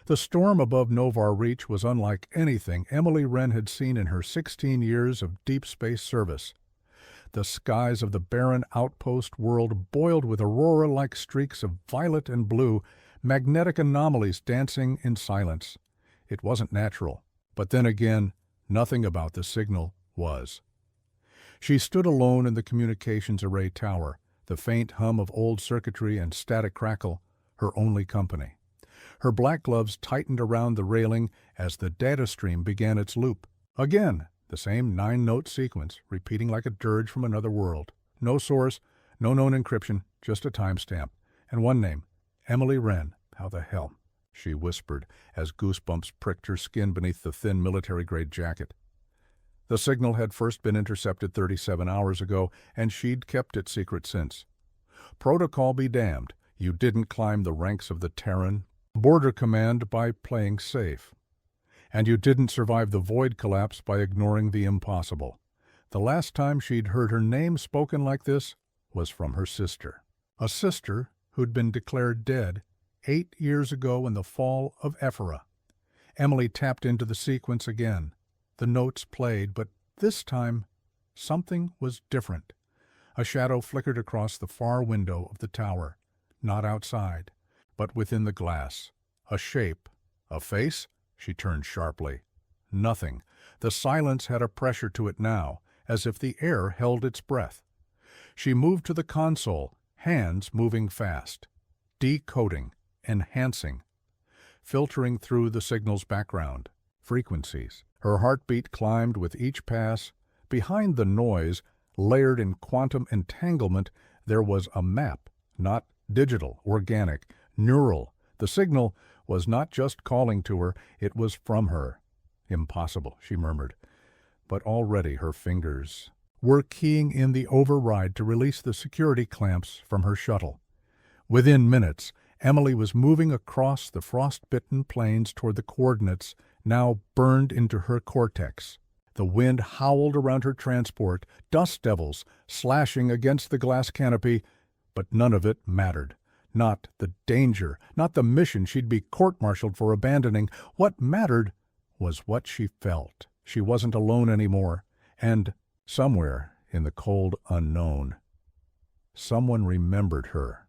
The storm above Novar Reach was unlike anything Emily Wren had seen in her 16 years of deep space service. The skies of the barren outpost world boiled with aurora-like streaks of violet and blue, magnetic anomalies dancing in silence. It wasn't natural, but then again, nothing about the signal was. She stood alone in the communications array tower, the faint hum of old circuitry and static crackle, her only company. Her black gloves tightened around the railing as the data stream began its loop. Again, the same 9-note sequence, repeating like a dirge from another world. No source, no known encryption, just a timestamp. And one name, Emily Wren. How the hell? She whispered as goosebumps pricked her skin beneath the thin military-grade jacket. The signal had first been intercepted 37 hours ago, and she'd kept it secret since. Protocol be damned, you didn't climb the ranks of the Terran Border Command by playing safe. And you didn't survive the Void collapse by ignoring the impossible. The last time she'd heard her name spoken like this was from her sister. A sister who'd been declared dead 8 years ago in the fall of Ephora. Emily tapped into the sequence again. The notes played, but this time something was different. A shadow flickered across the far window of the tower, not outside, but within the glass. A shape. A face? She turned sharply. Nothing. The silence had a pressure to it now, as if the air held its breath. She moved to the console, hands moving fast. Decoding, enhancing, filtering through the signal's background. Frequencies. Her heartbeat climbed with each pass. Behind the noise, layered in quantum entanglement, there was a map, not digital, organic, neural. The signal was not just calling to her, it was from her. Impossible, she murmured. But already her fingers were keying in the override to release the security clamps from her shuttle. Within minutes, Emily was moving across the frost-bitten plains toward the coordinates now burned into her cortex. The wind howled around her transport, dust devils slashing against the glass canopy, but none of it mattered. Not the danger, not the mission she'd be court-martialed for abandoning. What mattered was what she felt. She wasn't alone anymore, and somewhere in the cold unknown, someone remembered her.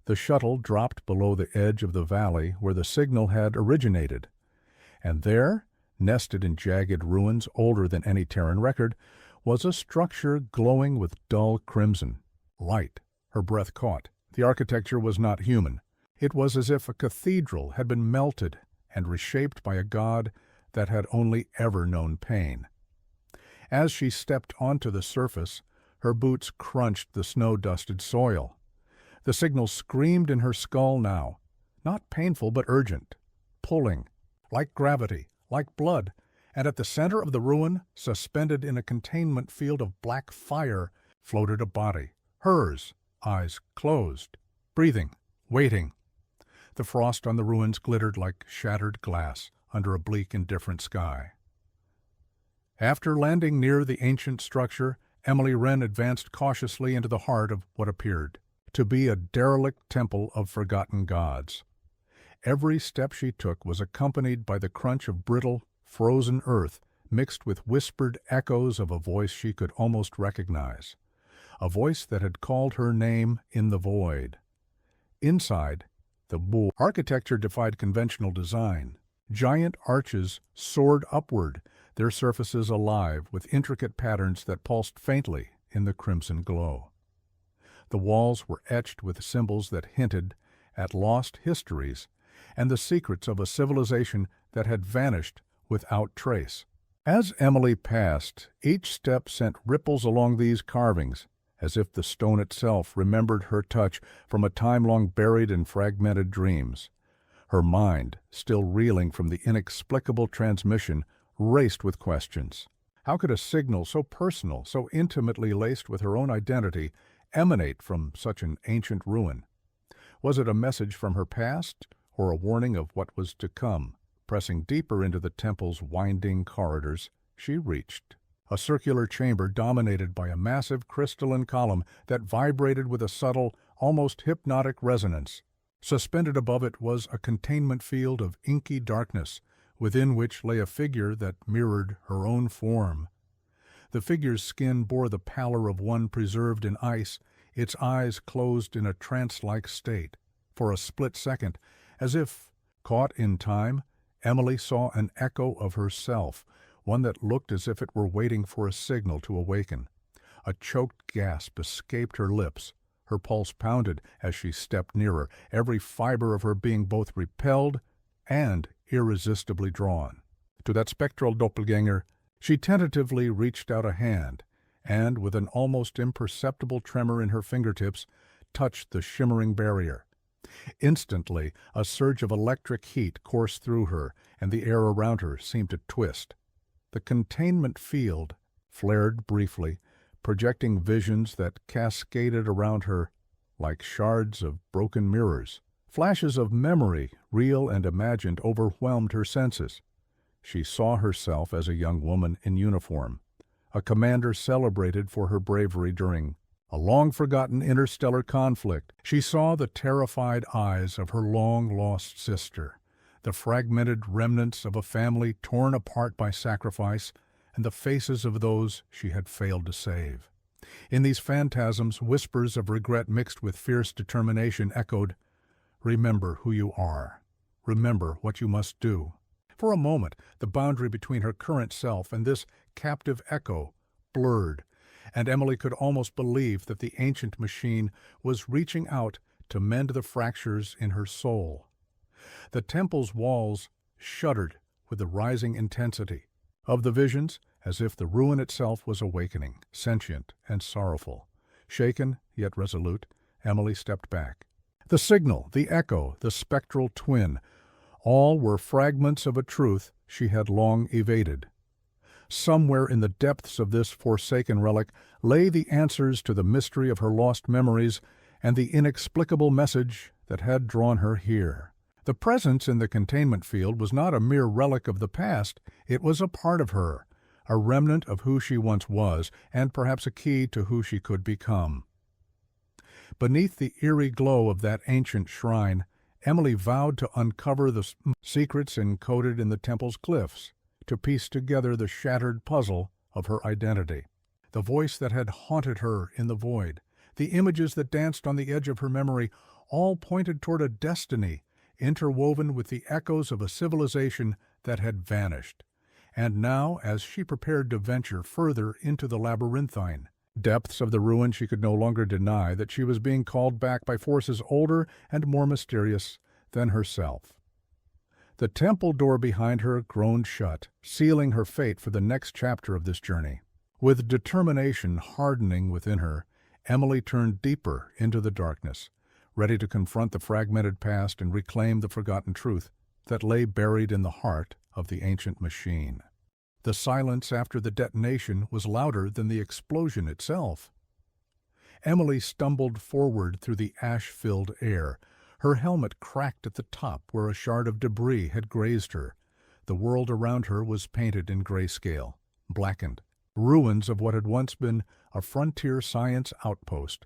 The shuttle dropped below the edge of the valley where the signal had originated, and there, nested in jagged ruins older than any Terran record, was a structure glowing with dull crimson. Light. Her breath caught. The architecture was not human. It was as if a cathedral had been melted and reshaped by a god that had only ever known pain. As she stepped onto the surface, her boots crunched the snow-dusted soil. The signal screamed in her skull now, not painful but urgent, pulling, like gravity, like blood, and at the center of the ruin, suspended in a containment field of black fire, floated a body. Hers, eyes closed, breathing, waiting. The frost on the ruins glittered like shattered glass under a bleak, indifferent sky. After landing near the ancient structure, Emily Wren advanced cautiously into the heart of what appeared to be a derelict temple of forgotten gods. Every step she took was accompanied by the crunch of brittle, frozen earth mixed with whispered echoes of a voice she could almost recognize. A voice that had called her name in the void. Inside, the architecture defied conventional design. Giant arches soared upward, their surfaces alive with intricate patterns that pulsed faintly in the crimson glow. The walls were etched with symbols that hinted at lost histories and the secrets of a civilization that had vanished without trace. As Emily passed, each step sent ripples along these carvings, as if the stone itself remembered her touch from a time long buried in fragmented dreams. Her mind, still reeling from the inexplicable transmission, raced with questions. How could a signal so personal, so intimately laced with her own identity, emanate from such an ancient ruin? Was it a message from her past, or a warning of what was to come? Pressing deeper into the temple's winding corridors, she reached a circular chamber dominated by a massive crystalline column that vibrated with a subtle, almost hypnotic resonance. Suspended above it was a containment field of inky darkness, within which lay a figure that mirrored her own form. The figure's skin bore the pallor of one preserved in ice, its eyes closed in a trance-like state. For a split second, as if caught in time, Emily saw an echo of herself, one that looked as if it were waiting for a signal to awaken. A choked gasp escaped her lips. Her pulse pounded as she stepped nearer, every fiber of her being both repelled and irresistibly drawn. To that spectral doppelganger, she tentatively reached out a hand, and, with an almost imperceptible tremor in her fingertips, touched the shimmering barrier. Instantly, a surge of electric heat coursed through her, and the air around her seemed to twist. The containment field flared briefly, projecting visions that cascaded around her like shards of broken mirrors. Flashes of memory, real and imagined, overwhelmed her senses. She saw herself as a young woman in uniform, a commander celebrated for her bravery during a long-forgotten interstellar conflict. She saw the terrified eyes of her long-lost sister, the fragmented remnants of a family torn apart by sacrifice, and the faces of those she had failed to save. In these phantasms, whispers of regret mixed with fierce determination echoed, "Remember who you are. Remember what you must do." For a moment, the boundary between her current self and this captive echo blurred, and Emily could almost believe that the ancient machine was reaching out to mend the fractures in her soul. The temple's walls shuddered with the rising intensity of the visions, as if the ruin itself was awakening, sentient and sorrowful. Shaken, yet resolute, Emily stepped back. The signal, the echo, the spectral twin, all were fragments of a truth she had long evaded. Somewhere in the depths of this forsaken relic lay the answers to the mystery of her lost memories and the inexplicable message that had drawn her here. The presence in the containment field was not a mere relic of the past, it was a part of her, a remnant of who she once was, and perhaps a key to who she could become. Beneath the eerie glow of that ancient shrine, Emily vowed to uncover the secrets encoded in the temple's glyphs, to piece together the shattered puzzle of her identity. The voice that had haunted her in the void, the images that danced on the edge of her memory, all pointed toward a destiny interwoven with the echoes of a civilization that had vanished. And now, as she prepared to venture further into the labyrinthine depths of the ruin, she could no longer deny that she was being called back by forces older and more mysterious than herself. The temple door behind her groaned shut, sealing her fate for the next chapter of this journey. With determination hardening within her, Emily turned deeper into the darkness, ready to confront the fragmented past and reclaim the forgotten truth that lay buried in the heart of the ancient machine. The silence after the detonation was louder than the explosion itself. Emily stumbled forward through the ash-filled air. Her helmet cracked at the top where a shard of debris had grazed her. The world around her was painted in grayscale, blackened, ruins of what had once been a frontier science outpost,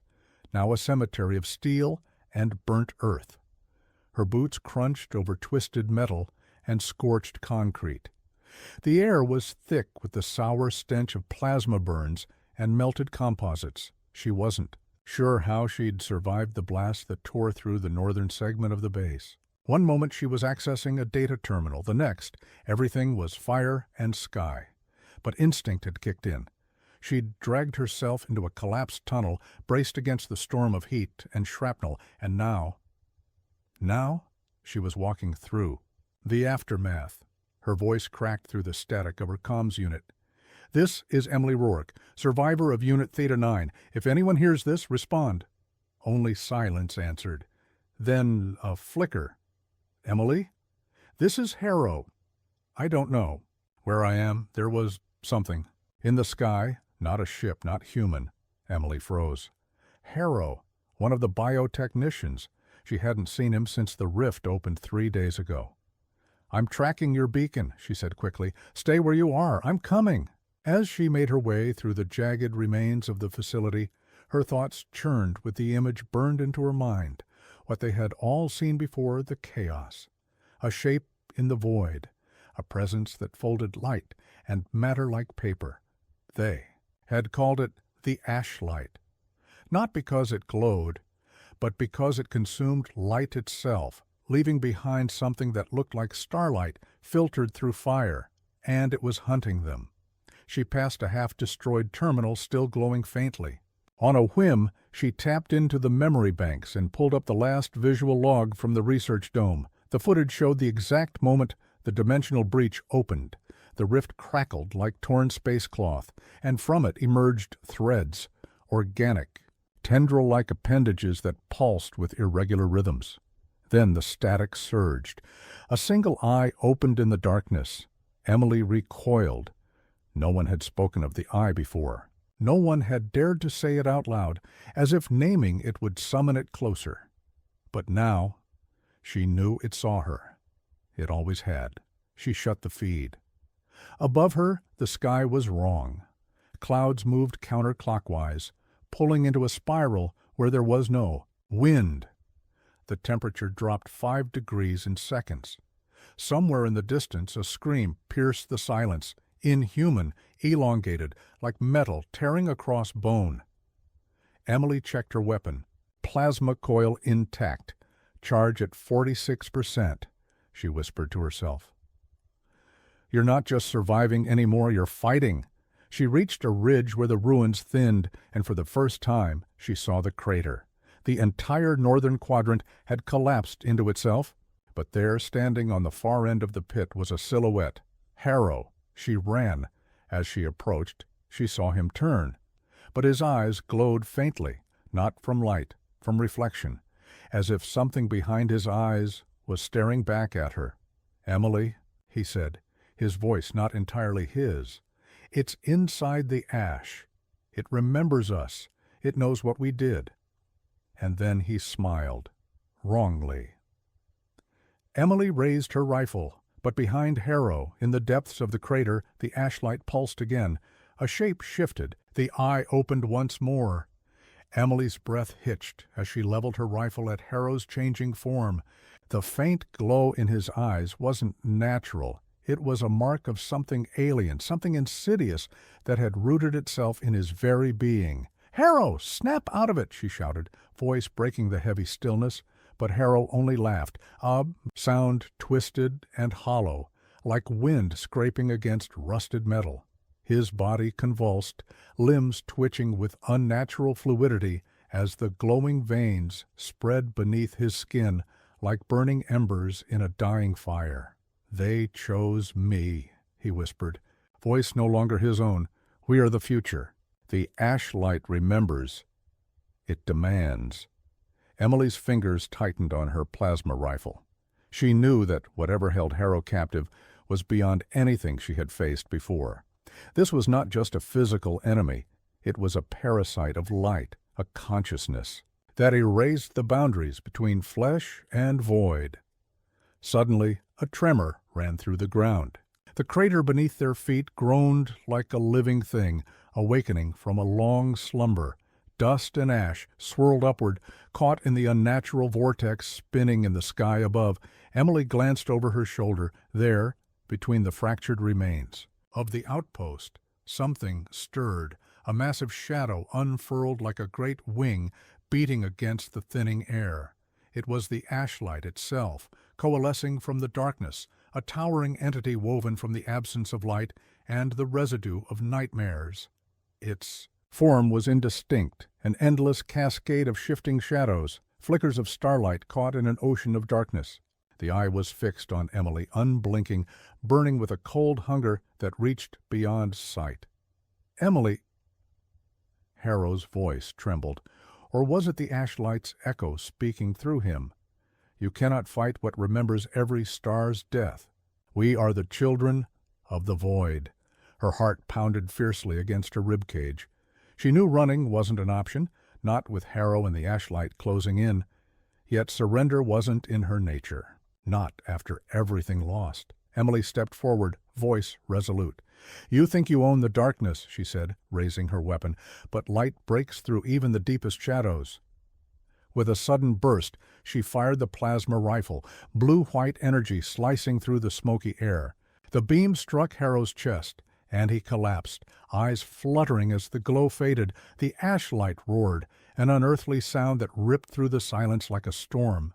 now a cemetery of steel and burnt earth. Her boots crunched over twisted metal and scorched concrete. The air was thick with the sour stench of plasma burns and melted composites. She wasn't sure how she'd survived the blast that tore through the northern segment of the base. One moment she was accessing a data terminal, the next, everything was fire and sky. But instinct had kicked in. She'd dragged herself into a collapsed tunnel, braced against the storm of heat and shrapnel, and now she was walking through the aftermath. Her voice cracked through the static of her comms unit. "This is Emily Rourke, survivor of Unit Theta 9. If anyone hears this, respond." Only silence answered. Then a flicker. "Emily? This is Harrow. I don't know. Where I am, there was something. In the sky, not a ship, not human." Emily froze. Harrow, one of the biotechnicians. She hadn't seen him since the rift opened 3 days ago. "I'm tracking your beacon," she said quickly. "Stay where you are. I'm coming." As she made her way through the jagged remains of the facility, her thoughts churned with the image burned into her mind. what they had all seen before, the chaos. A shape in the void, a presence that folded light and matter like paper. They had called it the ashlight, not because it glowed, but because it consumed light itself, leaving behind something that looked like starlight filtered through fire, and it was hunting them. She passed a half-destroyed terminal still glowing faintly. On a whim, she tapped into the memory banks and pulled up the last visual log from the research dome. The footage showed the exact moment the dimensional breach opened. The rift crackled like torn space cloth, and from it emerged threads, organic, tendril-like appendages that pulsed with irregular rhythms. Then the static surged. A single eye opened in the darkness. Emily recoiled. No one had spoken of the eye before. No one had dared to say it out loud, as if naming it would summon it closer. But now, she knew it saw her. It always had. She shut the feed. Above her, the sky was wrong. Clouds moved counterclockwise, pulling into a spiral where there was no wind. The temperature dropped 5 degrees in seconds. Somewhere in the distance, a scream pierced the silence, inhuman, elongated, like metal tearing across bone. Emily checked her weapon. Plasma coil intact. Charge at 46%, she whispered to herself. You're not just surviving anymore, you're fighting. She reached a ridge where the ruins thinned, and for the first time she saw the crater. The entire northern quadrant had collapsed into itself, but there, standing on the far end of the pit, was a silhouette. Harrow. She ran. As she approached, she saw him turn. But his eyes glowed faintly, not from light, from reflection, as if something behind his eyes was staring back at her. "Emily," he said, his voice not entirely his. "It's inside the ash. It remembers us. It knows what we did." And then he smiled. Wrongly. Emily raised her rifle, but behind Harrow, in the depths of the crater, the ashlight pulsed again. A shape shifted. The eye opened once more. Emily's breath hitched as she leveled her rifle at Harrow's changing form. The faint glow in his eyes wasn't natural. It was a mark of something alien, something insidious that had rooted itself in his very being. "Harrow, snap out of it!" she shouted, voice breaking the heavy stillness. But Harrow only laughed, a sound twisted and hollow, like wind scraping against rusted metal. His body convulsed, limbs twitching with unnatural fluidity as the glowing veins spread beneath his skin like burning embers in a dying fire. "They chose me," he whispered, voice no longer his own. "We are the future. The ashlight remembers. It demands." Emily's fingers tightened on her plasma rifle. She knew that whatever held Harrow captive was beyond anything she had faced before. This was not just a physical enemy. It was a parasite of light, a consciousness that erased the boundaries between flesh and void. Suddenly, a tremor ran through the ground. The crater beneath their feet groaned like a living thing, awakening from a long slumber. Dust and ash swirled upward, caught in the unnatural vortex spinning in the sky above. Emily glanced over her shoulder. There, between the fractured remains of the outpost, something stirred. A massive shadow unfurled like a great wing, beating against the thinning air. It was the ashlight itself, coalescing from the darkness, a towering entity woven from the absence of light and the residue of nightmares. Its form was indistinct, an endless cascade of shifting shadows, flickers of starlight caught in an ocean of darkness. The eye was fixed on Emily, unblinking, burning with a cold hunger that reached beyond sight. "Emily—" Harrow's voice trembled. Or was it the ashlight's echo speaking through him? "You cannot fight what remembers every star's death. We are the children of the void." Her heart pounded fiercely against her ribcage. She knew running wasn't an option, not with Harrow and the ashlight closing in. Yet surrender wasn't in her nature. Not after everything lost. Emily stepped forward, voice resolute. "You think you own the darkness," she said, raising her weapon, "but light breaks through even the deepest shadows. With a sudden burst, she fired the plasma rifle, blue-white energy slicing through the smoky air. The beam struck Harrow's chest, and he collapsed, eyes fluttering as the glow faded. The ash light roared, an unearthly sound that ripped through the silence like a storm.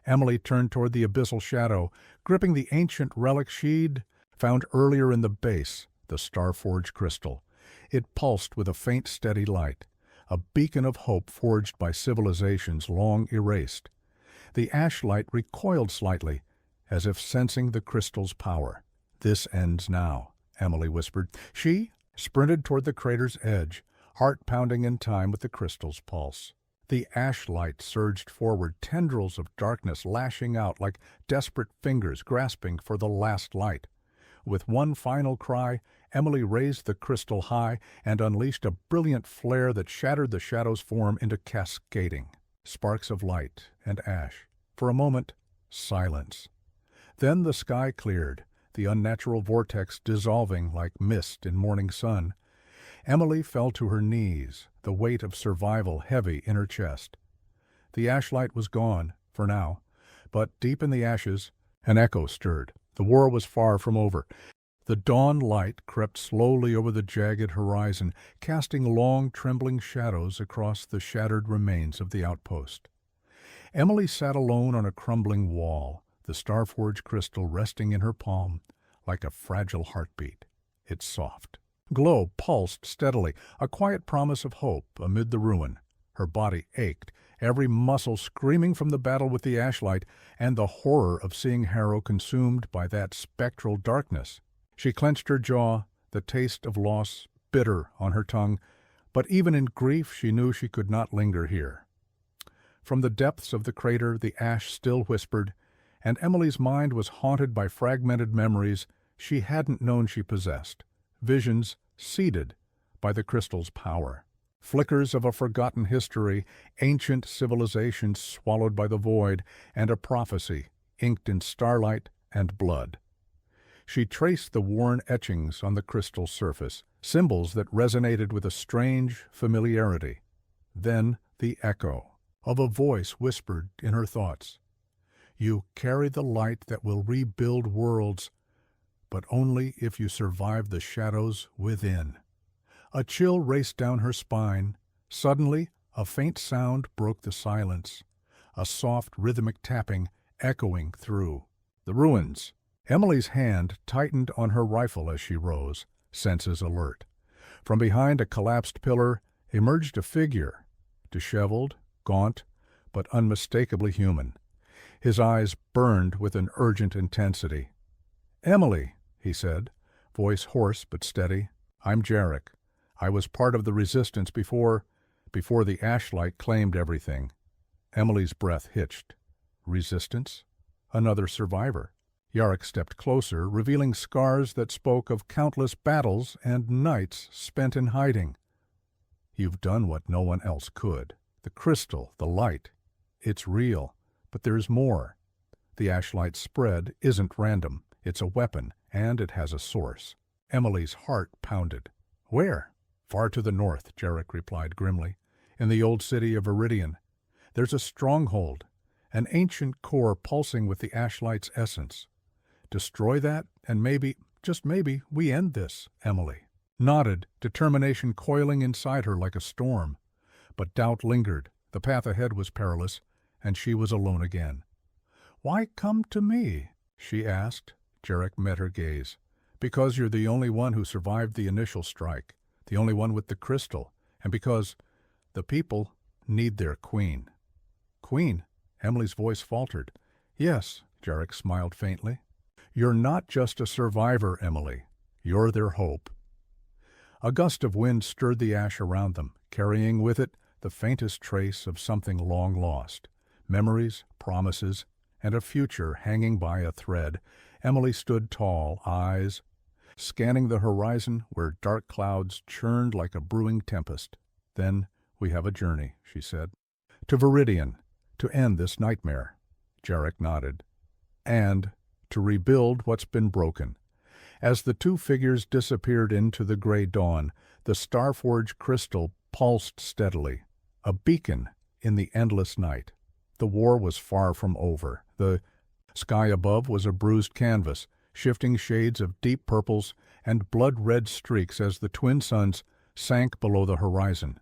Emily turned toward the abyssal shadow, gripping the ancient relic she'd found earlier in the base, the Starforge crystal. It pulsed with a faint, steady light, a beacon of hope forged by civilizations long erased. The ash light recoiled slightly, as if sensing the crystal's power. "This ends now," Emily whispered. She sprinted toward the crater's edge, heart pounding in time with the crystal's pulse. The ash light surged forward, tendrils of darkness lashing out like desperate fingers grasping for the last light. With one final cry, Emily raised the crystal high and unleashed a brilliant flare that shattered the shadow's form into cascading sparks of light and ash. For a moment, silence. Then the sky cleared, the unnatural vortex dissolving like mist in morning sun. Emily fell to her knees, the weight of survival heavy in her chest. The ashlight was gone, for now, but deep in the ashes, an echo stirred. The war was far from over. The dawn light crept slowly over the jagged horizon, casting long, trembling shadows across the shattered remains of the outpost. Emily sat alone on a crumbling wall, the Starforge crystal resting in her palm like a fragile heartbeat. Its soft glow pulsed steadily, a quiet promise of hope amid the ruin. Her body ached, every muscle screaming from the battle with the ashlight and the horror of seeing Harrow consumed by that spectral darkness. She clenched her jaw, the taste of loss bitter on her tongue, but even in grief she knew she could not linger here. From the depths of the crater the ash still whispered, and Emily's mind was haunted by fragmented memories she hadn't known she possessed, visions seeded by the crystal's power. Flickers of a forgotten history, ancient civilizations swallowed by the void, and a prophecy inked in starlight and blood. She traced the worn etchings on the crystal surface, symbols that resonated with a strange familiarity. Then the echo of a voice whispered in her thoughts, "You carry the light that will rebuild worlds, but only if you survive the shadows within." A chill raced down her spine. Suddenly, a faint sound broke the silence, a soft rhythmic tapping echoing through the ruins. Emily's hand tightened on her rifle as she rose, senses alert. From behind a collapsed pillar emerged a figure, disheveled, gaunt, but unmistakably human. His eyes burned with an urgent intensity. "Emily," he said, voice hoarse but steady, "I'm Jarek. I was part of the resistance before the ashlight claimed everything." Emily's breath hitched. Resistance? Another survivor. Jarek stepped closer, revealing scars that spoke of countless battles and nights spent in hiding. "You've done what no one else could. The crystal, the light, it's real, but there's more. The ashlight spread isn't random. It's a weapon, and it has a source." Emily's heart pounded. "Where?" "Far to the north," Jarek replied grimly. "In the old city of Viridian. There's a stronghold, an ancient core pulsing with the ashlight's essence. Destroy that, and maybe, just maybe, we end this." Emily nodded, determination coiling inside her like a storm. But doubt lingered. The path ahead was perilous, and she was alone again. "Why come to me?" she asked. Jarek met her gaze. "Because you're the only one who survived the initial strike, the only one with the crystal, and because the people need their queen." "Queen?" Emily's voice faltered. "Yes," Jarek smiled faintly. "You're not just a survivor, Emily. You're their hope." A gust of wind stirred the ash around them, carrying with it the faintest trace of something long lost. Memories, promises, and a future hanging by a thread. Emily stood tall, eyes scanning the horizon where dark clouds churned like a brewing tempest. "Then we have a journey," she said. "To Viridian, to end this nightmare." Jarek nodded. "And to rebuild what's been broken." As the two figures disappeared into the gray dawn, the Starforge crystal pulsed steadily, a beacon in the endless night. The war was far from over. The sky above was a bruised canvas, shifting shades of deep purples and blood-red streaks as the twin suns sank below the horizon.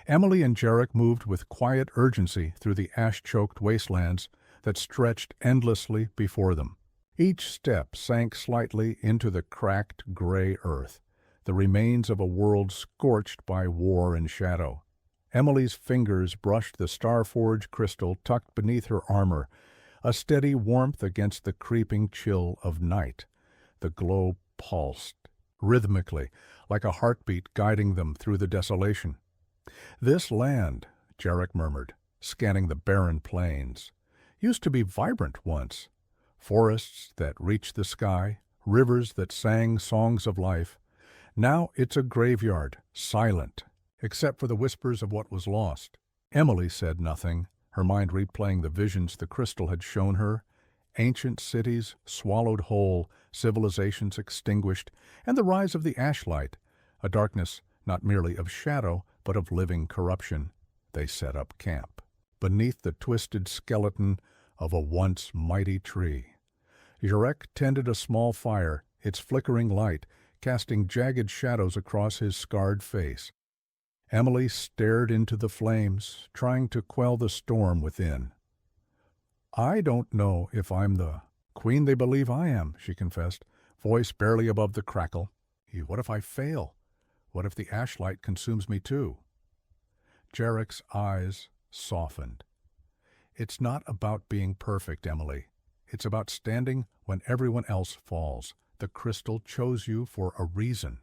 Emily and Jarek moved with quiet urgency through the ash-choked wastelands that stretched endlessly before them. Each step sank slightly into the cracked gray earth, the remains of a world scorched by war and shadow. Emily's fingers brushed the star-forged crystal tucked beneath her armor, a steady warmth against the creeping chill of night. The glow pulsed, rhythmically, like a heartbeat guiding them through the desolation. "This land," Jarek murmured, scanning the barren plains, "used to be vibrant once. Forests that reached the sky, rivers that sang songs of life. Now it's a graveyard, silent, except for the whispers of what was lost." Emily said nothing, her mind replaying the visions the crystal had shown her. Ancient cities swallowed whole, civilizations extinguished, and the rise of the ashlight, a darkness not merely of shadow, but of living corruption. They set up camp beneath the twisted skeleton of a once mighty tree. Jarek tended a small fire, its flickering light casting jagged shadows across his scarred face. Emily stared into the flames, trying to quell the storm within. "I don't know if I'm the queen they believe I am," she confessed, voice barely above the crackle. "What if I fail? What if the ashlight consumes me too?" Jarek's eyes softened. "It's not about being perfect, Emily. It's about standing when everyone else falls. The crystal chose you for a reason."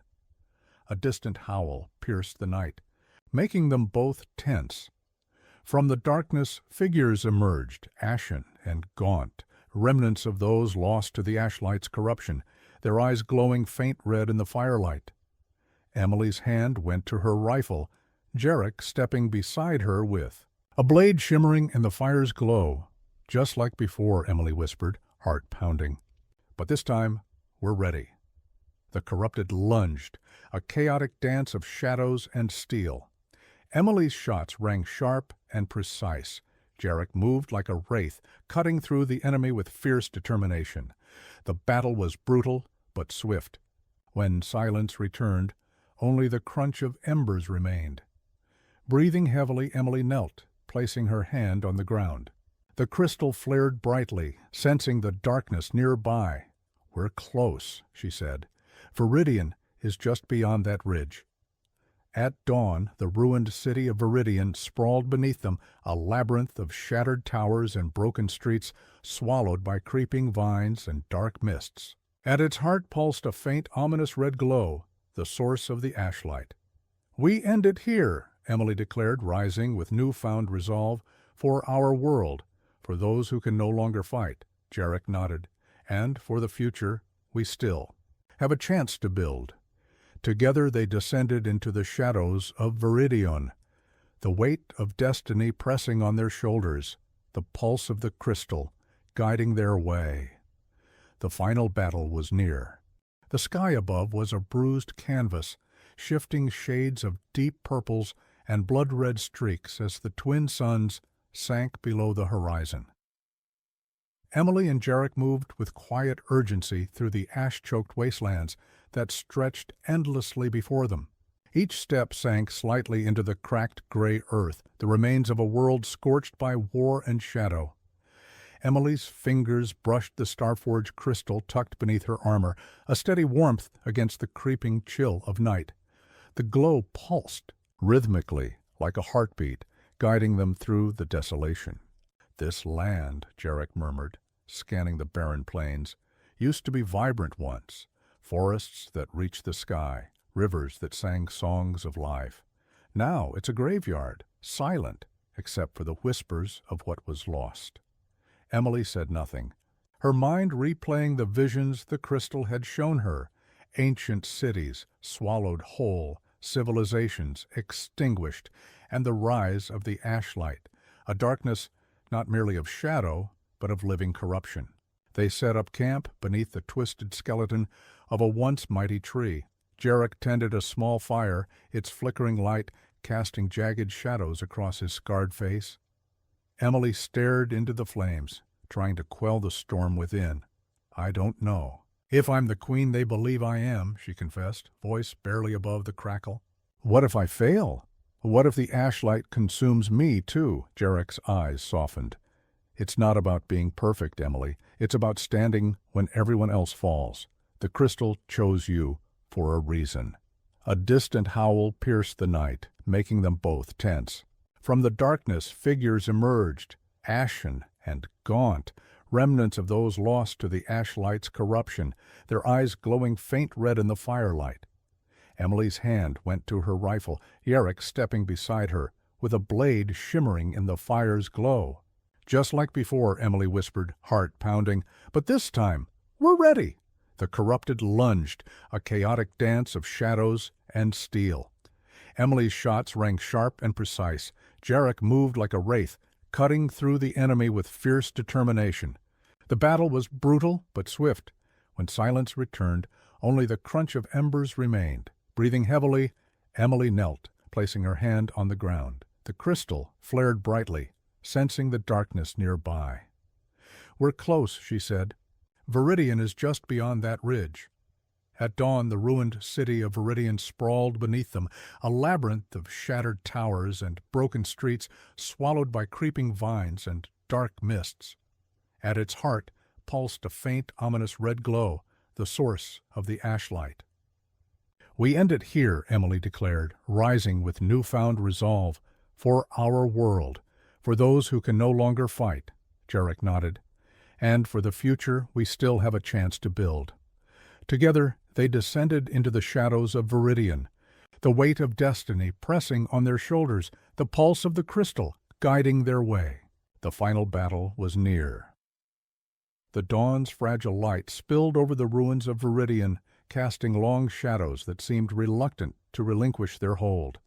A distant howl pierced the night, making them both tense. From the darkness, figures emerged, ashen and gaunt, remnants of those lost to the ashlight's corruption, their eyes glowing faint red in the firelight. Emily's hand went to her rifle, Jarek stepping beside her with a blade shimmering in the fire's glow. "Just like before," Emily whispered, heart pounding. "But this time, we're ready." The corrupted lunged, a chaotic dance of shadows and steel. Emily's shots rang sharp and precise. Jarek moved like a wraith, cutting through the enemy with fierce determination. The battle was brutal, but swift. When silence returned, only the crunch of embers remained. Breathing heavily, Emily knelt, placing her hand on the ground. The crystal flared brightly, sensing the darkness nearby. "We're close," she said. "Viridian is just beyond that ridge." At dawn, the ruined city of Viridian sprawled beneath them, a labyrinth of shattered towers and broken streets swallowed by creeping vines and dark mists. At its heart pulsed a faint, ominous red glow, the source of the ashlight. "We end it here," Emily declared, rising with newfound resolve. "For our world, for those who can no longer fight," Jarek nodded, "and for the future we still have a chance to build." Together they descended into the shadows of Viridion, the weight of destiny pressing on their shoulders, the pulse of the crystal guiding their way. The final battle was near. The sky above was a bruised canvas, shifting shades of deep purples and blood-red streaks as the twin suns sank below the horizon. Emily and Jarek moved with quiet urgency through the ash-choked wastelands that stretched endlessly before them. Each step sank slightly into the cracked gray earth, the remains of a world scorched by war and shadow. Emily's fingers brushed the star-forged crystal tucked beneath her armor, a steady warmth against the creeping chill of night. The glow pulsed, rhythmically, like a heartbeat, guiding them through the desolation. "This land," Jarek murmured, scanning the barren plains, "used to be vibrant once. Forests that reached the sky, rivers that sang songs of life. Now it's a graveyard, silent, except for the whispers of what was lost." Emily said nothing, her mind replaying the visions the crystal had shown her. Ancient cities swallowed whole, civilizations extinguished, and the rise of the ashlight, a darkness not merely of shadow, but of living corruption. They set up camp beneath the twisted skeleton of a once mighty tree. Jarek tended a small fire, its flickering light casting jagged shadows across his scarred face. Emily stared into the flames, trying to quell the storm within. "I don't know if I'm the queen they believe I am," she confessed, voice barely above the crackle. "What if I fail? What if the ashlight consumes me, too?" Jarek's eyes softened. "It's not about being perfect, Emily. It's about standing when everyone else falls. The crystal chose you for a reason." A distant howl pierced the night, making them both tense. From the darkness, figures emerged, ashen and gaunt, remnants of those lost to the ashlight's corruption, their eyes glowing faint red in the firelight. Emily's hand went to her rifle, Jarek stepping beside her, with a blade shimmering in the fire's glow. "Just like before," Emily whispered, heart pounding, "but this time, we're ready." The corrupted lunged, a chaotic dance of shadows and steel. Emily's shots rang sharp and precise. Jarek moved like a wraith, cutting through the enemy with fierce determination. The battle was brutal but swift. When silence returned, only the crunch of embers remained. Breathing heavily, Emily knelt, placing her hand on the ground. The crystal flared brightly, sensing the darkness nearby. "We're close," she said. "Viridian is just beyond that ridge." At dawn, the ruined city of Viridian sprawled beneath them, a labyrinth of shattered towers and broken streets swallowed by creeping vines and dark mists. At its heart pulsed a faint, ominous red glow, the source of the ashlight. "We end it here," Emily declared, rising with newfound resolve. "For our world, for those who can no longer fight," Jarek nodded, "and for the future we still have a chance to build." Together they descended into the shadows of Viridian, the weight of destiny pressing on their shoulders, the pulse of the crystal guiding their way. The final battle was near. The dawn's fragile light spilled over the ruins of Viridian, casting long shadows that seemed reluctant to relinquish their hold.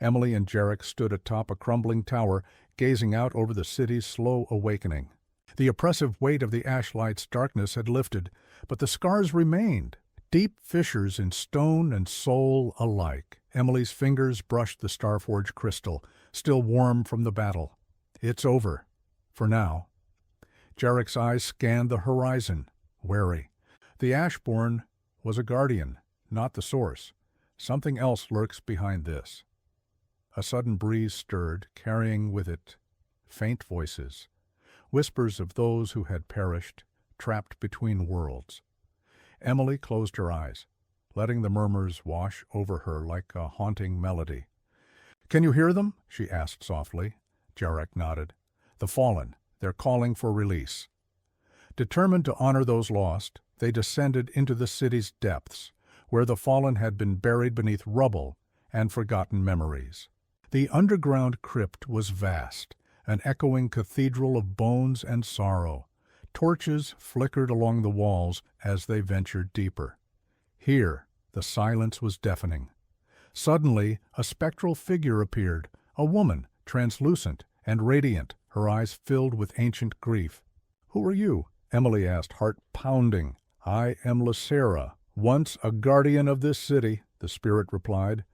Emily and Jarek stood atop a crumbling tower, gazing out over the city's slow awakening. The oppressive weight of the ashlight's darkness had lifted, but the scars remained, deep fissures in stone and soul alike. Emily's fingers brushed the Starforge crystal, still warm from the battle. "It's over, for now." Jarek's eyes scanned the horizon, wary. The Ashborn was a guardian, not the source. Something else lurks behind this. A sudden breeze stirred, carrying with it faint voices, whispers of those who had perished, trapped between worlds. Emily closed her eyes, letting the murmurs wash over her like a haunting melody. "Can you hear them?" she asked softly. Jarek nodded. "The fallen, they're calling for release." Determined to honor those lost, they descended into the city's depths, where the fallen had been buried beneath rubble and forgotten memories. The underground crypt was vast, an echoing cathedral of bones and sorrow. Torches flickered along the walls as they ventured deeper. Here, the silence was deafening. Suddenly, a spectral figure appeared, a woman, translucent and radiant, her eyes filled with ancient grief. "Who are you?" Emily asked, heart pounding. "I am Lysera, once a guardian of this city," the spirit replied.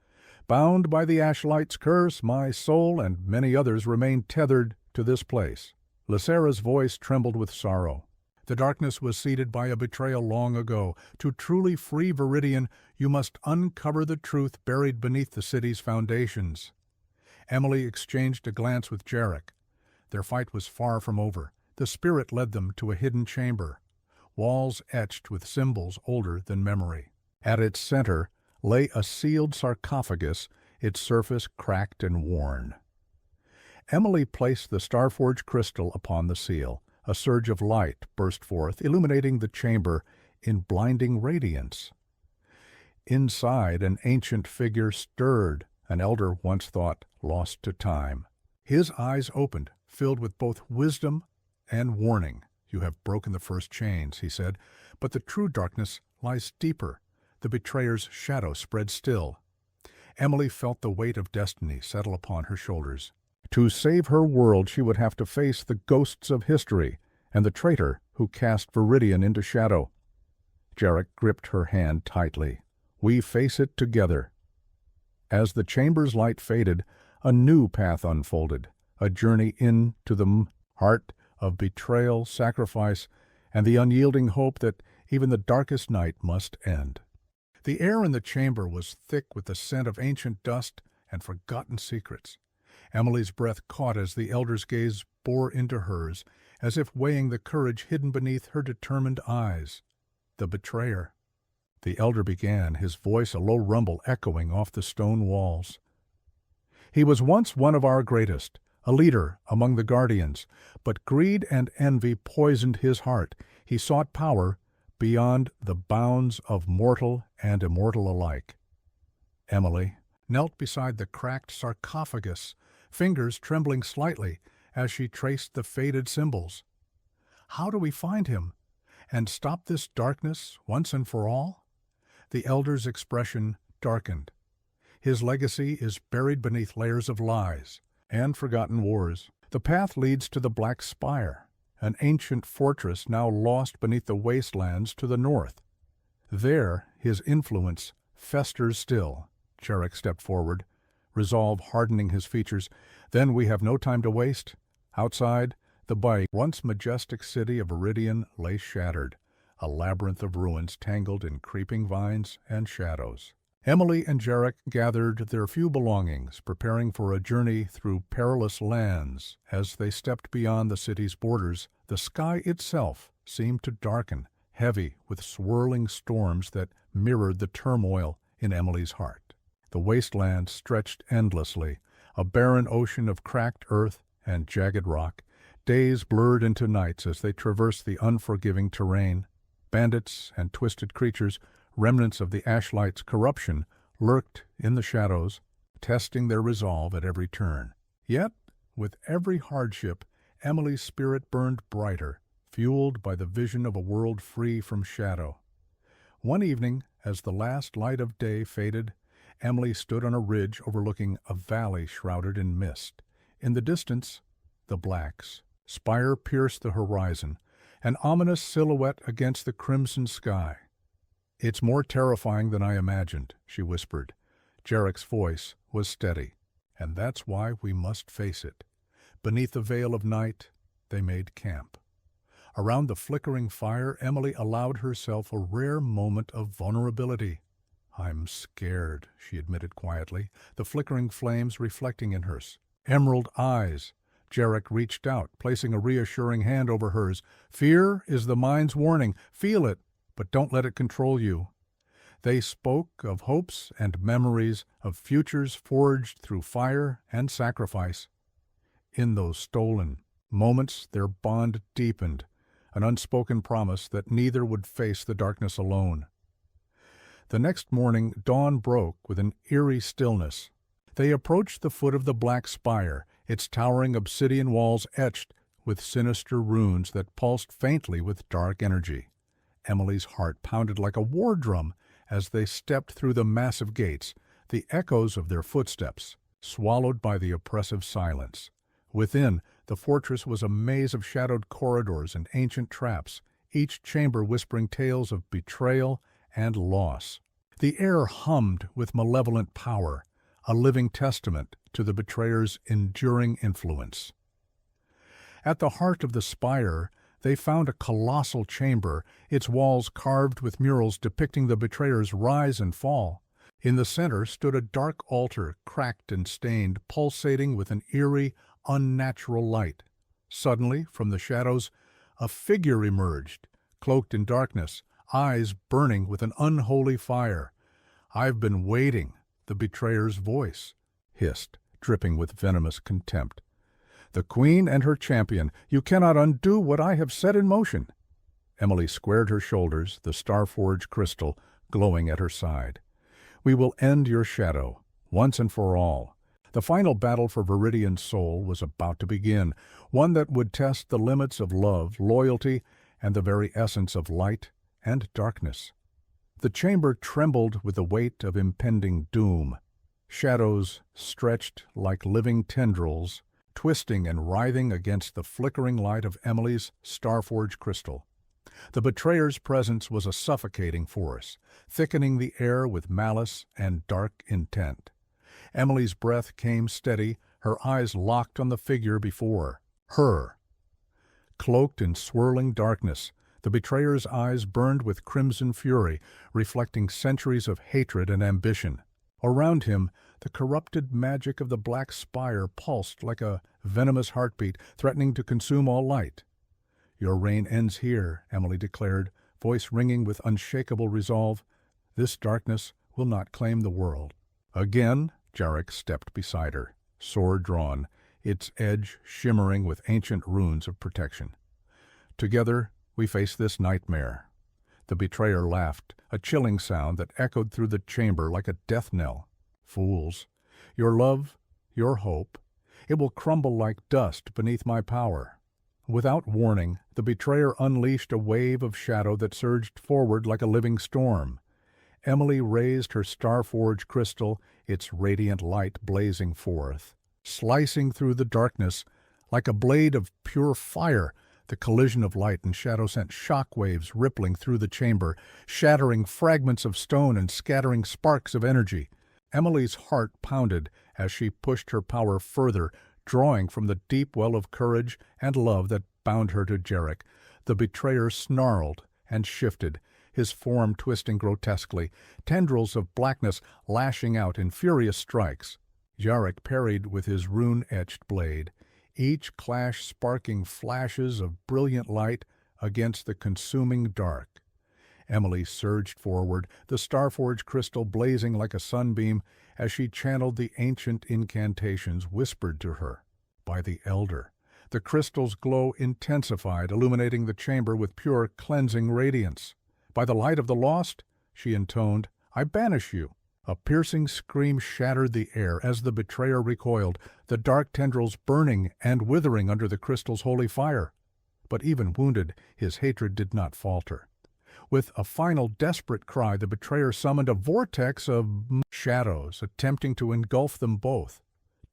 "Bound by the Ashlight's curse, my soul and many others remain tethered to this place." Lysera's voice trembled with sorrow. "The darkness was seeded by a betrayal long ago. To truly free Viridian, you must uncover the truth buried beneath the city's foundations." Emily exchanged a glance with Jarek. Their fight was far from over. The spirit led them to a hidden chamber, walls etched with symbols older than memory. At its center lay a sealed sarcophagus, its surface cracked and worn. Emily placed the Starforge crystal upon the seal. A surge of light burst forth, illuminating the chamber in blinding radiance. Inside, an ancient figure stirred, an elder once thought lost to time. His eyes opened, filled with both wisdom and warning. "You have broken the first chains," he said, "but the true darkness lies deeper. The betrayer's shadow spread still." Emily felt the weight of destiny settle upon her shoulders. To save her world, she would have to face the ghosts of history and the traitor who cast Viridian into shadow. Jarek gripped her hand tightly. "We face it together." As the chamber's light faded, a new path unfolded, a journey into the heart of betrayal, sacrifice, and the unyielding hope that even the darkest night must end. The air in the chamber was thick with the scent of ancient dust and forgotten secrets. Emily's breath caught as the elder's gaze bore into hers, as if weighing the courage hidden beneath her determined eyes. The betrayer. The elder began, his voice a low rumble echoing off the stone walls. He was once one of our greatest, a leader among the guardians, but greed and envy poisoned his heart. He sought power beyond the bounds of mortal and immortal alike. Emily knelt beside the cracked sarcophagus, fingers trembling slightly as she traced the faded symbols. How do we find him and stop this darkness once and for all? The elder's expression darkened. His legacy is buried beneath layers of lies and forgotten wars. The path leads to the Black Spire, an ancient fortress now lost beneath the wastelands to the north. There his influence festers still. Jarek stepped forward, resolve hardening his features. Then we have no time to waste. Outside, the once majestic city of Viridian lay shattered, a labyrinth of ruins tangled in creeping vines and shadows. Emily and Jarek gathered their few belongings, preparing for a journey through perilous lands. As they stepped beyond the city's borders, the sky itself seemed to darken, heavy with swirling storms that mirrored the turmoil in Emily's heart. The wasteland stretched endlessly, a barren ocean of cracked earth and jagged rock. Days blurred into nights as they traversed the unforgiving terrain. Bandits and twisted creatures, remnants of the Ashlights' corruption, lurked in the shadows, testing their resolve at every turn. Yet, with every hardship, Emily's spirit burned brighter, fueled by the vision of a world free from shadow. One evening, as the last light of day faded, Emily stood on a ridge overlooking a valley shrouded in mist. In the distance, the Blacks' spire pierced the horizon, an ominous silhouette against the crimson sky. "It's more terrifying than I imagined," she whispered. Jarek's voice was steady. "And that's why we must face it." Beneath the veil of night, they made camp. Around the flickering fire, Emily allowed herself a rare moment of vulnerability. "I'm scared," she admitted quietly, the flickering flames reflecting in hers. Emerald eyes. Jarek reached out, placing a reassuring hand over hers. "Fear is the mind's warning. Feel it, but don't let it control you." They spoke of hopes and memories, of futures forged through fire and sacrifice. In those stolen moments, their bond deepened, an unspoken promise that neither would face the darkness alone. The next morning, dawn broke with an eerie stillness. They approached the foot of the Black Spire, its towering obsidian walls etched with sinister runes that pulsed faintly with dark energy. Emily's heart pounded like a war drum as they stepped through the massive gates, the echoes of their footsteps swallowed by the oppressive silence. Within, the fortress was a maze of shadowed corridors and ancient traps, each chamber whispering tales of betrayal and loss. The air hummed with malevolent power, a living testament to the betrayer's enduring influence. At the heart of the spire, they found a colossal chamber, its walls carved with murals depicting the betrayer's rise and fall. In the center stood a dark altar, cracked and stained, pulsating with an eerie, unnatural light. Suddenly, from the shadows, a figure emerged, cloaked in darkness, eyes burning with an unholy fire. "I've been waiting," the betrayer's voice hissed, dripping with venomous contempt. "The Queen and her champion, you cannot undo what I have set in motion." Emily squared her shoulders, the star-forged crystal glowing at her side. "We will end your shadow, once and for all." The final battle for Viridian's soul was about to begin, one that would test the limits of love, loyalty, and the very essence of light and darkness. The chamber trembled with the weight of impending doom. Shadows stretched like living tendrils, twisting and writhing against the flickering light of Emily's star-forged crystal. The betrayer's presence was a suffocating force, thickening the air with malice and dark intent. Emily's breath came steady, her eyes locked on the figure before her. Cloaked in swirling darkness, the betrayer's eyes burned with crimson fury, reflecting centuries of hatred and ambition. Around him, the corrupted magic of the black spire pulsed like a venomous heartbeat, threatening to consume all light. "Your reign ends here," Emily declared, voice ringing with unshakable resolve. "This darkness will not claim the world." Again, Jarek stepped beside her, sword drawn, its edge shimmering with ancient runes of protection. "Together, we face this nightmare." The betrayer laughed, a chilling sound that echoed through the chamber like a death knell. "Fools, your love, your hope, it will crumble like dust beneath my power." Without warning, the betrayer unleashed a wave of shadow that surged forward like a living storm. Emily raised her star-forged crystal, its radiant light blazing forth. Slicing through the darkness, like a blade of pure fire, the collision of light and shadow sent shock waves rippling through the chamber, shattering fragments of stone and scattering sparks of energy. Emily's heart pounded as she pushed her power further, drawing from the deep well of courage and love that bound her to Jarek. The betrayer snarled and shifted, his form twisting grotesquely, tendrils of blackness lashing out in furious strikes. Jarek parried with his rune-etched blade, each clash sparking flashes of brilliant light against the consuming dark. Emily surged forward, the star-forged crystal blazing like a sunbeam as she channeled the ancient incantations whispered to her by the Elder. The crystal's glow intensified, illuminating the chamber with pure, cleansing radiance. "By the light of the lost," she intoned, "I banish you." A piercing scream shattered the air as the betrayer recoiled, the dark tendrils burning and withering under the crystal's holy fire. But even wounded, his hatred did not falter. With a final desperate cry, the betrayer summoned a vortex of shadows, attempting to engulf them both.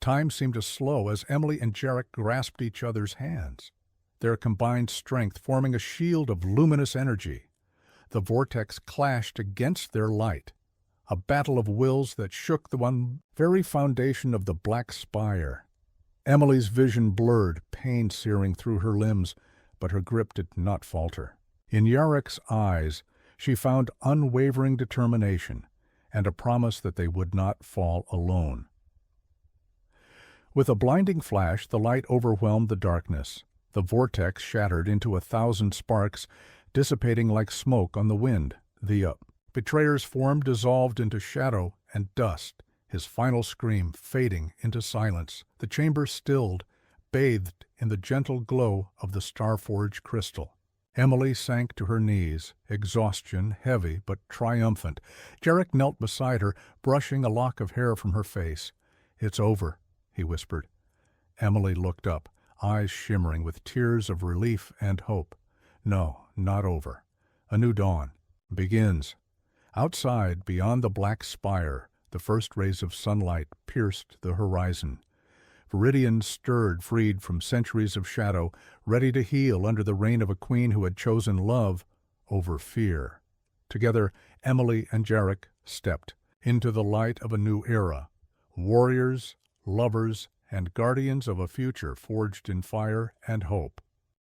Time seemed to slow as Emily and Jarek grasped each other's hands, their combined strength forming a shield of luminous energy. The vortex clashed against their light, a battle of wills that shook the one very foundation of the black spire. Emily's vision blurred, pain searing through her limbs, but her grip did not falter. In Jarek's eyes, she found unwavering determination and a promise that they would not fall alone. With a blinding flash, the light overwhelmed the darkness. The vortex shattered into 1,000 sparks, dissipating like smoke on the wind. The betrayer's form dissolved into shadow and dust, his final scream fading into silence. The chamber stilled, bathed in the gentle glow of the star-forged crystal. Emily sank to her knees, exhaustion heavy but triumphant. Jarek knelt beside her, brushing a lock of hair from her face. "It's over," he whispered. Emily looked up, eyes shimmering with tears of relief and hope. "No, not over. A new dawn begins." Outside, beyond the black spire, the first rays of sunlight pierced the horizon. Viridian stirred, freed from centuries of shadow, ready to heal under the reign of a queen who had chosen love over fear. Together, Emily and Jarek stepped into the light of a new era. Warriors, lovers, and guardians of a future forged in fire and hope.